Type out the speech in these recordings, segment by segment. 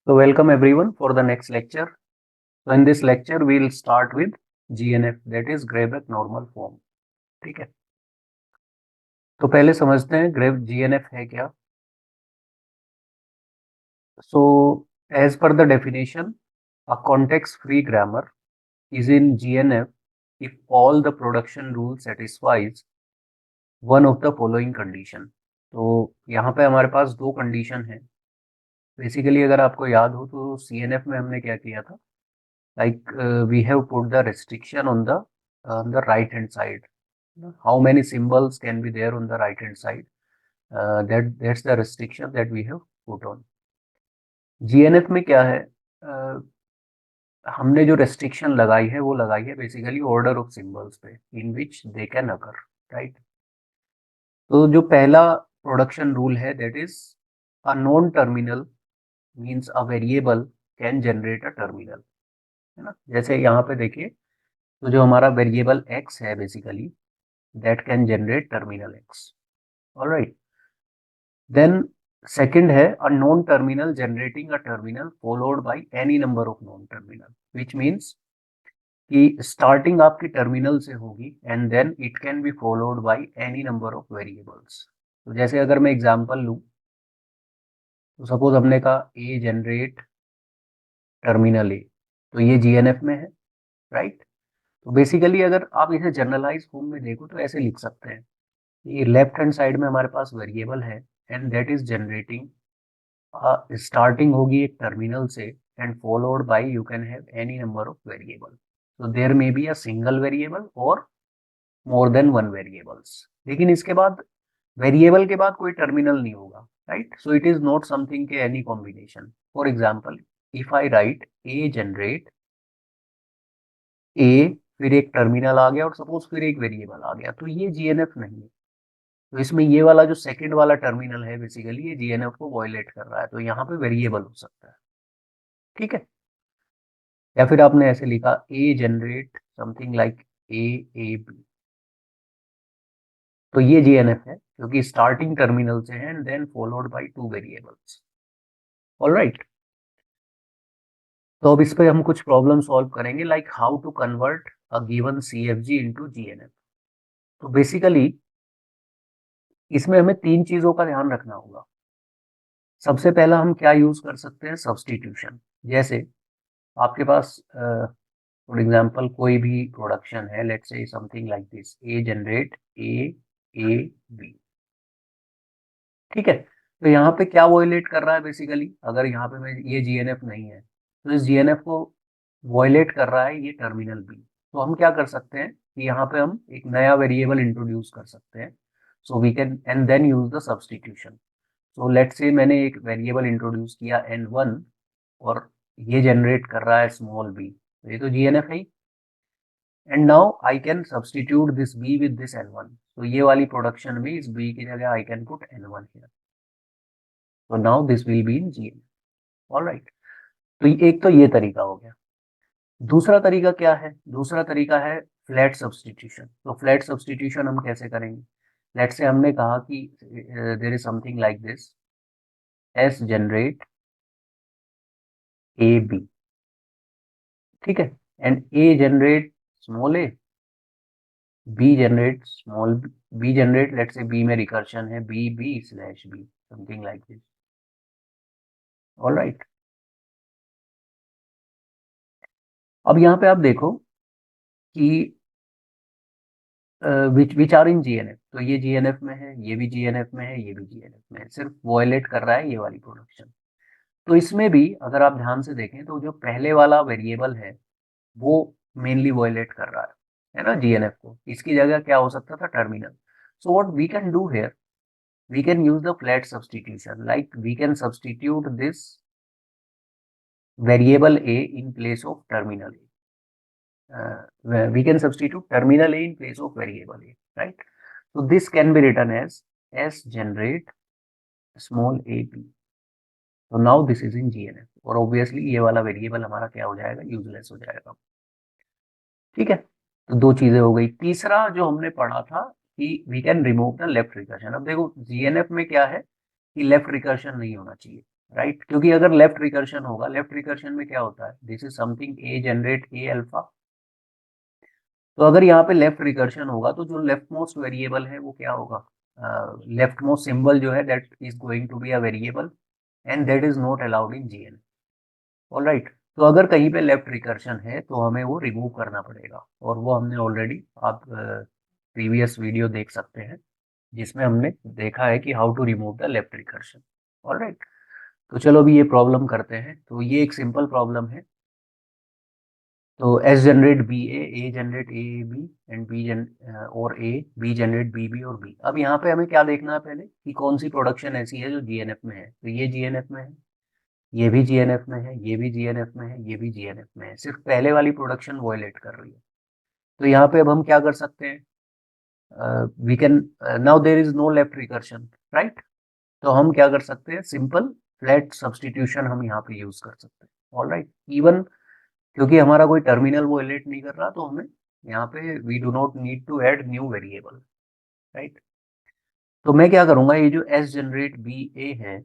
So welcome everyone for the next lecture. So in this lecture we'll start with GNF, that is Greibach normal form. ठीक है, तो पहले समझते हैं GNF है क्या. So as per the definition, a context-free grammar is in GNF if all the production rule satisfies one of the following condition. तो यहाँ पे हमारे पास दो कंडीशन है. बेसिकली अगर आपको याद हो तो CNF में हमने क्या किया था, like we have put the restriction on the right hand side. How many symbols can be there on the right hand side? That's the restriction that we have put on. GNF में क्या है, हमने जो restriction लगाई है वो लगाई है बेसिकली ऑर्डर ऑफ सिंबल्स पे इन विच दे कैन अकर, राइट. तो जो पहला प्रोडक्शन रूल है that is a non terminal means a variable can generate a terminal, है ना. जैसे यहाँ पे देखिए, तो जो हमारा वेरिएबल x है basically that can generate terminal x. Alright. Then second है a non terminal generating a terminal followed by any number of non terminal, which means कि स्टार्टिंग आपकी टर्मिनल से होगी and then it can be followed by any number of variables. तो जैसे अगर मैं example लूं, तो सपोज हमने कहा a जनरेट टर्मिनल a, तो ये जीएनएफ में है, राइट. तो बेसिकली अगर आप इसे जनरलाइज फॉर्म में देखो तो ऐसे लिख सकते हैं, ये लेफ्ट हैंड साइड में हमारे पास वेरिएबल है and that is generating, starting होगी एक टर्मिनल से and followed by you can have any number of variable. so there may be a single variable और मोर देन वन वेरिएबल्स. लेकिन इसके बाद वेरिएबल के बाद कोई टर्मिनल नहीं होगा, right. So it is not something के any combination. For example if I write A generate A, फिर एक टर्मिनल आ गया और सपोज फिर एक वेरिएबल आ गया, तो ये जीएनएफ नहीं है. तो इसमें ये वाला जो सेकंड वाला टर्मिनल है बेसिकली ये जीएनएफ को वायलेट कर रहा है, तो यहाँ पे वेरिएबल हो सकता है, ठीक है. या फिर आपने ऐसे लिखा A generate something like A A B, तो ये जीएनएफ है क्योंकि स्टार्टिंग टर्मिनल से है and then followed by two variables. Alright. तो अब इस पे हम कुछ प्रॉब्लम सॉल्व करेंगे, like how to convert a given CFG into GNF. तो बेसिकली इसमें हमें तीन चीजों का ध्यान रखना होगा. सबसे पहला हम क्या यूज कर सकते हैं, सब्स्टिट्यूशन. जैसे आपके पास फॉर एग्जांपल कोई भी प्रोडक्शन है, let's say something like this a generate a A b, ठीक है. तो यहाँ पे क्या वॉयलेट कर रहा है बेसिकली, अगर यहाँ पे मैं ये जीएनएफ नहीं है तो इस जीएनएफ को वॉयलेट कर रहा है ये टर्मिनल बी. तो हम क्या कर सकते हैं कि यहाँ पे हम एक नया वेरिएबल इंट्रोड्यूस कर सकते हैं. So we can and then use the substitution. So let's say मैंने एक वेरिएबल इंट्रोड्यूस किया n1 और ये जनरेट कर रहा है स्मॉल b, तो ये तो जीएनएफ है. And now I can substitute this b with this n1. तो ये वाली प्रोडक्शन में इस b की जगह I can put n1 here. तो now this will be in GNF. Alright. तो एक तो ये तरीका हो गया. दूसरा तरीका क्या है, दूसरा तरीका है फ्लैट सब्स्टिट्यूशन. तो फ्लैट सब्स्टिट्यूशन हम कैसे करेंगे, लेट्स से हमने कहा कि there is something like this s generate a b, ठीक है. And a generate small a, b generate small b generate, let's say b में रिकर्शन है B b slash b, something like this. Alright. अब यहाँ पे आप देखो कि विच आर इन जीएनएफ. तो ये जीएनएफ में है, ये भी जीएनएफ में है, ये भी जीएनएफ में है, सिर्फ वॉयलेट कर रहा है ये वाली प्रोडक्शन. तो इसमें भी अगर आप ध्यान से देखें तो जो पहले वाला वेरिएबल है वो मेनली वॉयलेट कर रहा है ना जीएनएफ को. इसकी जगह क्या हो सकता था, terminal. So what we can do here, we can use the flat substitution, like we can substitute this variable a in place of terminal a. We can substitute terminal a in place of variable a, right. So this can be written as s generate small a b. So now this is in GNF और obviously ये वाला variable हमारा क्या हो जाएगा, useless हो जाएगा, ठीक है. तो दो चीजें हो गई. तीसरा जो हमने पढ़ा था कि we can remove the left recursion. अब देखो जीएनएफ में क्या है कि लेफ्ट रिकर्शन नहीं होना चाहिए. राइट, क्योंकि अगर लेफ्ट रिकर्शन होगा, लेफ्ट रिकर्शन में क्या होता है, this is something A generate A alpha. तो अगर यहाँ पे लेफ्ट रिकर्शन होगा तो जो लेफ्ट मोस्ट वेरिएबल है वो क्या होगा, लेफ्ट मोस्ट सिंबल जो है that is going to be a variable and that is not allowed in GN. Alright, तो अगर कहीं पे लेफ्ट रिकर्शन है तो हमें वो रिमूव करना पड़ेगा, और वो हमने ऑलरेडी, आप प्रीवियस वीडियो देख सकते हैं जिसमें हमने देखा है कि how to remove the left recursion. Alright, तो चलो अभी ये प्रॉब्लम करते हैं। तो ये एक सिंपल प्रॉब्लम है। तो s generate b a generate a b and b जन और a b generate b b और बी। अब यहाँ पे हमें क्या देखना है पहले कि कौन सी प्रोडक्शन ऐसी है जो जीएनएफ में है। तो ये जीएनएफ में है, ये भी जीएनएफ में है, ये भी जीएनएफ में है, ये भी जीएनएफ में है, सिर्फ पहले वाली प्रोडक्शन वॉयलेट कर रही है। तो यहाँ पे अब हम क्या कर सकते हैं, we can, now there is no left recursion, right. तो हम क्या कर सकते हैं, सिंपल फ्लैट सब्सटीट्यूशन हम यहाँ पे यूज कर सकते हैं। ऑलराइट, इवन क्योंकि हमारा कोई टर्मिनल वो रिलेट नहीं कर रहा, तो हमें यहाँ पे we do not need to add new variable, right. तो मैं क्या करूंगा, ये जो एस जनरेट बी ए है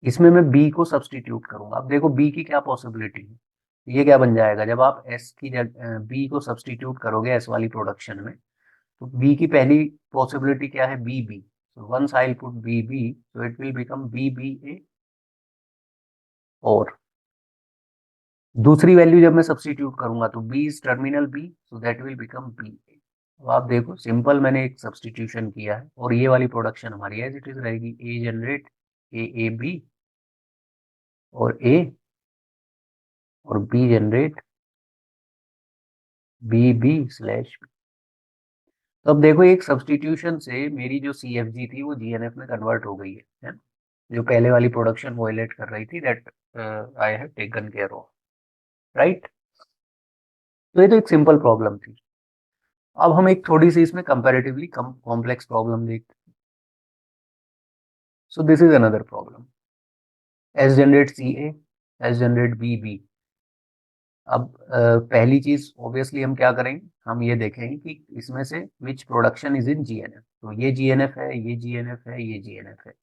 इसमें मैं बी को सब्सटीट्यूट करूंगा। अब देखो बी की क्या पॉसिबिलिटी है, ये क्या बन जाएगा, जब आप एस की बी को सब्सटीट्यूट करोगे एस वाली प्रोडक्शन में, तो बी की पहली पॉसिबिलिटी क्या है, B B. So once I put B B so it will become B B A. और दूसरी वैल्यू जब मैं सब्सटीट्यूट करूंगा तो B is terminal B, so that will become B A. अब आप देखो सिंपल मैंने एक सब्सटीट्यूशन किया है, और ये वाली प्रोडक्शन हमारी एज इट इज रहेगी, ए जनरेट ए बी और ए, और b generate b b slash b. तो अब देखो एक सब्सटीट्यूशन से मेरी जो सी एफ जी थी वो जी एन एफ में कन्वर्ट हो गई है, जो पहले वाली प्रोडक्शन वॉयलेट कर रही थी, that I have taken care of, right. तो ये तो एक सिंपल प्रॉब्लम थी। अब हम एक थोड़ी सी इसमें कंपैरेटिवली कम कॉम्प्लेक्स प्रॉब्लम देखते हैं। So this is another problem, s generate c a, s generate b b. अब पहली चीज ऑब्वियसली हम क्या करेंगे, हम ये देखेंगे कि इसमें से विच प्रोडक्शन इज इन जीएनएफ। तो ये जीएनएफ है, ये जीएनएफ है, ये जीएनएफ है,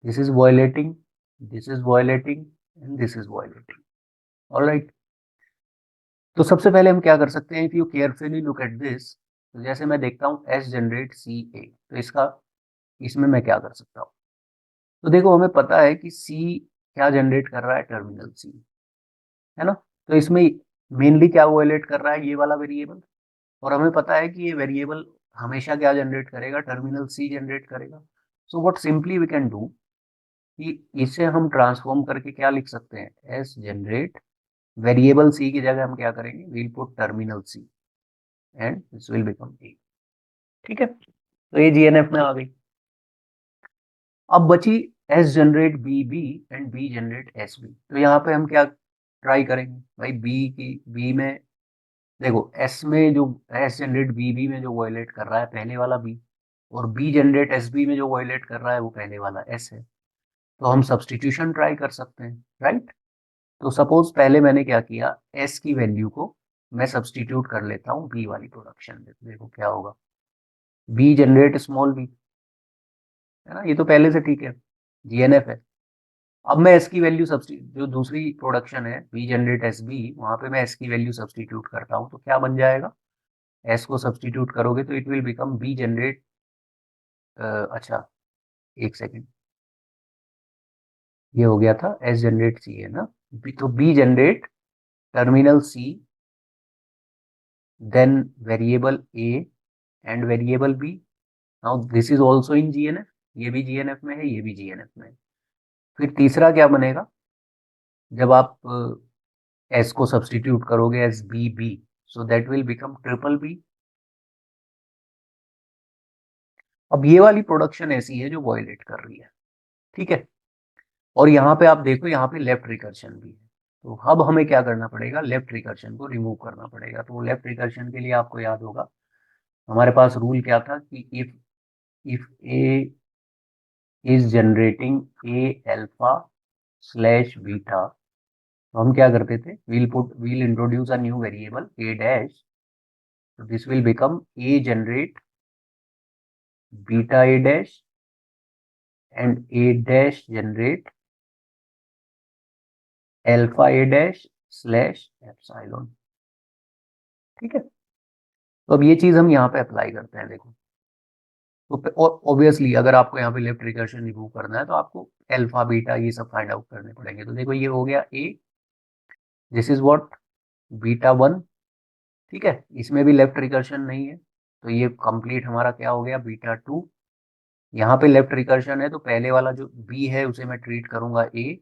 this is violating, this is violating and this is violating. Alright, तो सबसे पहले हम क्या कर सकते हैं, if you carefully look at this, तो जैसे मैं देखता हूँ एस जनरेट सी ए, तो इसका, इसमें मैं क्या कर सकता हूँ। तो देखो हमें पता है कि सी क्या जनरेट कर रहा है, टर्मिनल सी, है ना। तो इसमें मेनली क्या वायलेट कर रहा है, ये वाला वेरिएबल। और हमें पता है कि ये वेरिएबल हमेशा क्या जनरेट करेगा, टर्मिनल सी जनरेट करेगा। So what simply we can do कि इसे हम ट्रांसफॉर्म करके क्या लिख सकते हैं, एस जनरेट वेरिएबल सी की जगह हम क्या करेंगे, we'll put terminal c and this will become a. ठीक है, तो ये जीएनएफ में आ गई। अब बची s generate b B and b generate s b. तो यहाँ पे हम क्या ट्राई करेंगे भाई, बी की बी में देखो, एस में जो एस जनरेट बी बी में जो वायलेट कर रहा है पहले वाला बी, और बी जनरेट एस बी में जो वायलेट कर रहा है वो पहले वाला एस है। तो हम सब्सटीट्यूशन ट्राई कर सकते हैं, राइट। तो सपोज पहले मैंने क्या किया, एस की वैल्यू को मैं सब्सटीट्यूट कर लेता हूँ बी वाली प्रोडक्शन में। देखो क्या होगा, बी जनरेट स्मॉल बी, है ना, ये तो पहले से ठीक है, जीएनएफ है। अब मैं एस की वैल्यू सब्सटीट्यूट, जो दूसरी प्रोडक्शन है बी जनरेट एस बी, वहां पे मैं एस की वैल्यू सब्सटीट्यूट करता हूँ तो क्या बन जाएगा, एस को सब्सटीट्यूट करोगे तो it will become b generate, अच्छा एक सेकेंड, ये हो गया था एस जनरेट सी है ना, तो B generate terminal C, then variable A and variable B. Now this is also in GNF, ये भी जीएनएफ में है, ये भी जीएनएफ में है। फिर तीसरा क्या बनेगा, जब आप एस को सब्सटीट्यूट करोगे s b B, so that will become triple b. अब ये वाली प्रोडक्शन ऐसी है जो वॉयलेट कर रही है, ठीक है। और यहाँ पे आप देखो, यहाँ पे लेफ्ट रिकर्शन भी है। तो अब हमें क्या करना पड़ेगा, लेफ्ट रिकर्शन को रिमूव करना पड़ेगा। तो लेफ्ट रिकर्शन के लिए आपको याद होगा हमारे पास रूल क्या था कि if A is generating A alpha slash beta, तो हम क्या करते थे, we'll introduce a new variable A dash, तो this will become A generate beta A dash and A dash generate alpha A dash slash epsilon। ठीक है, तो अब ये चीज हम यहाँ पे अप्लाई करते हैं। देखो, तो ऑब्वियसली अगर आपको यहाँ पे लेफ्ट रिकर्शन रिमूव करना है तो आपको अल्फा बीटा ये सब फाइंड आउट करने पड़ेंगे। तो देखो, ये हो गया A, this is what, beta one. ठीक है, इसमें भी लेफ्ट रिकर्शन नहीं है, तो ये कंप्लीट हमारा क्या हो गया, बीटा टू। यहाँ पे लेफ्ट रिकर्शन है तो पहले वाला जो बी है उसे मैं ट्रीट करूंगा ए,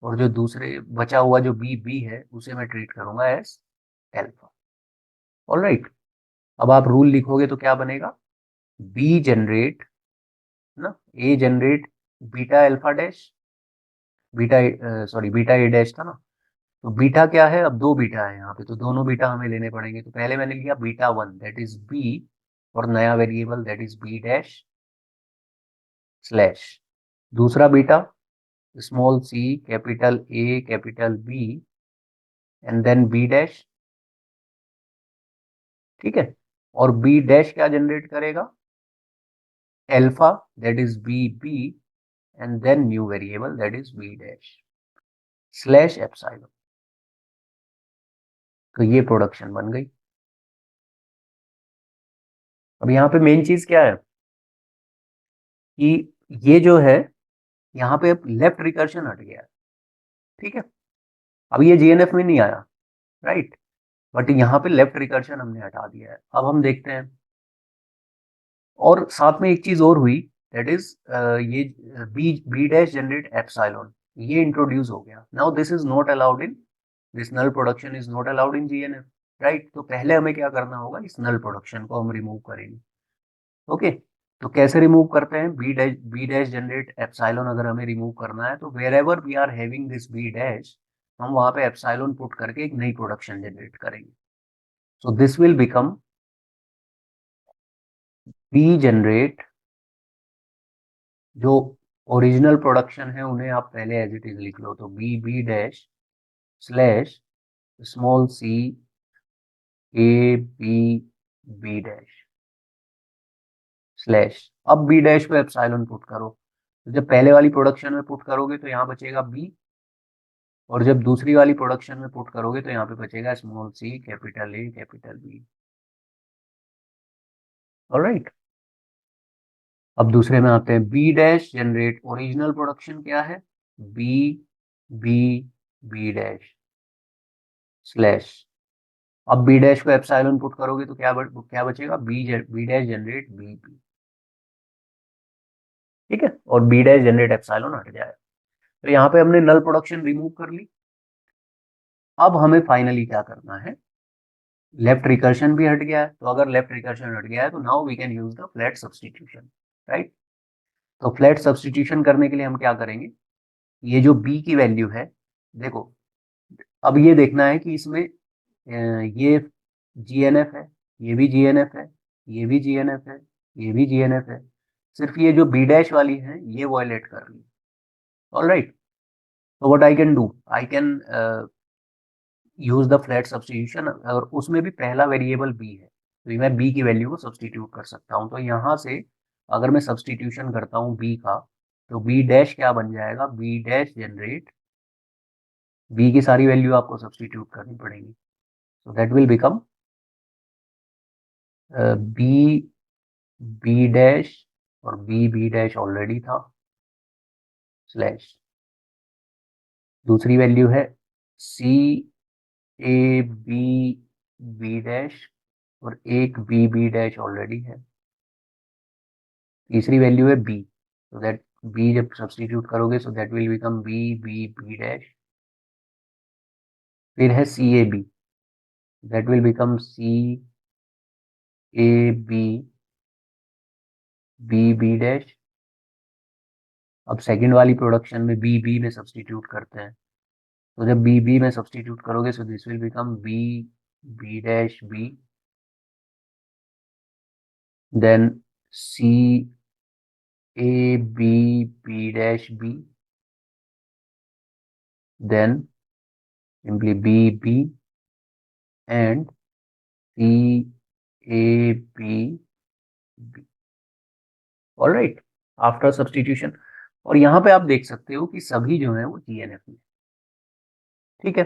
और जो दूसरे बचा हुआ जो बी बी है उसे मैं ट्रीट करूंगा एज एल्फा। ऑलराइट, अब आप रूल लिखोगे तो क्या बनेगा, बी जनरेट ना, A generate beta alpha dash, beta sorry beta A dash था ना। तो बीटा क्या है, अब दो बीटा है यहाँ पे, तो दोनों बीटा हमें लेने पड़ेंगे। तो पहले मैंने लिया beta one, that is B, और नया variable that is B dash slash, दूसरा beta small C capital A capital B and then B dash. ठीक है, और बी डैश क्या जनरेट करेगा, alpha that is B B, and then new variable that is B dash slash epsilon. तो ये production बन गई। अब यहाँ पे मेन चीज क्या है कि ये जो है यहाँ पे अब लेफ्ट रिकर्शन हट गया है। ठीक है, अब ये जीएनएफ में नहीं आया, राइट, बट यहाँ पे लेफ्ट रिकर्शन हमने हटा दिया है। अब हम देखते हैं, और साथ में एक चीज और हुई, दैट इज ये B B dash generate epsilon, ये इंट्रोड्यूस हो गया। Now this is not allowed in, this null production is not allowed in GNF, right. तो पहले हमें क्या करना होगा, इस नल प्रोडक्शन को हम रिमूव करेंगे। ओके, तो कैसे रिमूव करते हैं, बी डैश जनरेट एप्सिलॉन अगर हमें रिमूव करना है तो wherever we are having this b dash, हम वहां पे एप्सिलॉन पुट करके एक नई प्रोडक्शन जनरेट करेंगे। So this will become b generate, जो ओरिजिनल प्रोडक्शन है उन्हें आप पहले एज इट इज लिख लो, तो b B dash slash small c A B B dash slash, अब बी डैश पे एप्सिलॉन पुट करो। तो जब पहले वाली प्रोडक्शन में पुट करोगे तो यहाँ बचेगा बी, और जब दूसरी वाली प्रोडक्शन में पुट करोगे तो यहाँ पे बचेगा स्मॉल सी कैपिटल ए कैपिटल बी। ऑलराइट, अब दूसरे में आते हैं, b dash generate original production क्या है, B B B dash slash, अब बी डैश को एप्सिलॉन पुट करोगे तो क्या बचेगा, b dash generate b B. ठीक है, और बी डैश जनरेट एप्सिलॉन हट जाएगा। तो यहाँ पे हमने नल प्रोडक्शन रिमूव कर ली। अब हमें फाइनली क्या करना है, लेफ्ट रिकर्शन भी हट गया है, तो अगर लेफ्ट रिकर्शन हट गया है तो now we can use the flat substitution, right. तो फ्लैट सब्सटीट्यूशन करने के लिए हम क्या करेंगे, ये जो b की वैल्यू है, देखो, अब ये देखना है कि इसमें ये जीएनएफ है, ये भी जीएनएफ है, ये भी जीएनएफ है, ये भी जीएनएफ है, सिर्फ ये जो बी डैश वाली है ये वायलेट कर रही है। ऑलराइट, तो what I can do, I can use the flat substitution, और उसमें भी पहला वेरिएबल बी है, तो मैं बी की वैल्यू को सब्सटीट्यूट कर सकता हूँ। तो यहाँ से अगर मैं सब्सटीट्यूशन करता हूँ बी का, तो बी डैश क्या बन जाएगा, बी डैश जनरेट, बी की सारी वैल्यू आपको सब्सटीट्यूट करनी पड़ेगी, so that will become B B dash, और बी डैश ऑलरेडी था, स्लैश, दूसरी वैल्यू है C A B B dash, और एक बी डैश ऑलरेडी है, तीसरी वैल्यू है बी, सो दैट बी जब सब्सटीट्यूट करोगे so that will become B B B dash. फिर है C A B, that will become C A B B B dash. अब सेकंड वाली प्रोडक्शन में बी बी में सब्सटीट्यूट करते हैं, तो जब बी बी में सब्सटीट्यूट करोगे so this will become B B dash b, then c A B B dash b, then simply b B and c A B b. Alright, after substitution, और यहाँ पे आप देख सकते हो कि सभी जो है वो जीएनएफ में, ठीक है।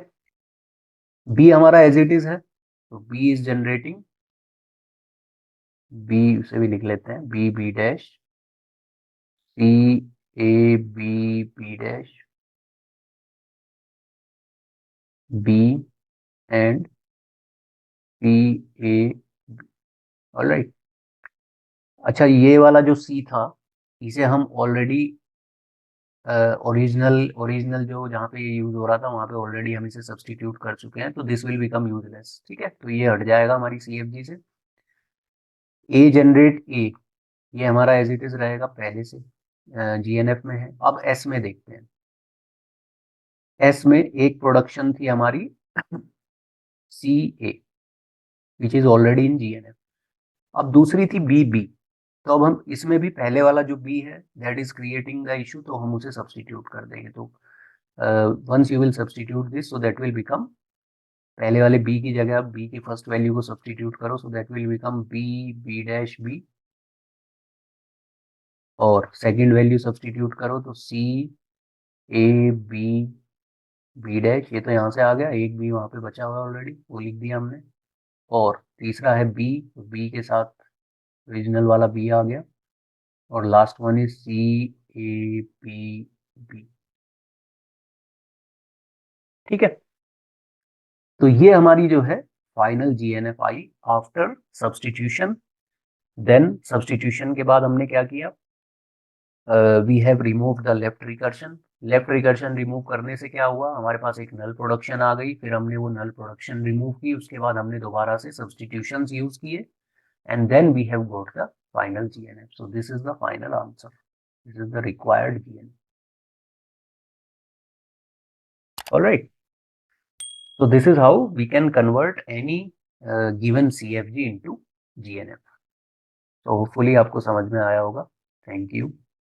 बी हमारा एज इट इज है, तो बी इज जनरेटिंग, बी से भी लिख लेते हैं, b B dash, c A B B dash, b and c a, alright. अच्छा, ये वाला जो सी था, इसे हम ऑलरेडी ओरिजिनल ओरिजिनल जो जहाँ पे ये यूज हो रहा था वहाँ पे ऑलरेडी हम इसे सब्सटीट्यूट कर चुके हैं, तो दिस विल बिकम यूजलेस, ठीक है। तो ये हट जाएगा हमारी सीएफजी से। ए जनरेट ए, ये हमारा एज इट इज रहेगा, पहले से जीएनएफ में है। अब एस में देखते हैं। एस में एक प्रोडक्शन थी हमारी सी ए, विच इज ऑलरेडी इन जीएनएफ। अब दूसरी थी बी बी, तो अब हम इसमें भी पहले वाला जो बी है that is creating the issue, तो हम उसे सब्सटीट्यूट कर देंगे। तो once you will substitute this, so that will become, पहले वाले बी की जगह आप बी की फर्स्ट वैल्यू को सब्सटीट्यूट करो, so that will become B B dash b, और सेकंड वैल्यू सब्सटीट्यूट करो तो c A B B dash, ये तो यहाँ से आ गया, एक बी वहाँ पे बचा हुआ ऑलरेडी, वो लिख दिया हमने। और तीसरा है बी, तो बी के साथ ओरिजिनल वाला बी आ गया, और last one is C A B B, ठीक है। तो ये हमारी जो है फाइनल जीएनएफ आई आफ्टर सब्सटीट्यूशन। देन सब्सटीट्यूशन के बाद हमने क्या किया, we have remove the left recursion. Left recursion remove करने से क्या हुआ, हमारे पास एक नल प्रोडक्शन आ गई, फिर हमने वो नल प्रोडक्शन रिमूव की, उसके बाद हमने दोबारा से सब्सटीट्यूशंस यूज किए, and then we have got the final GNF. So this is the final answer, this is the required GNF, alright. So this is how we can convert any given CFG into GNF. So hopefully आपको समझ में आया होगा. Thank you.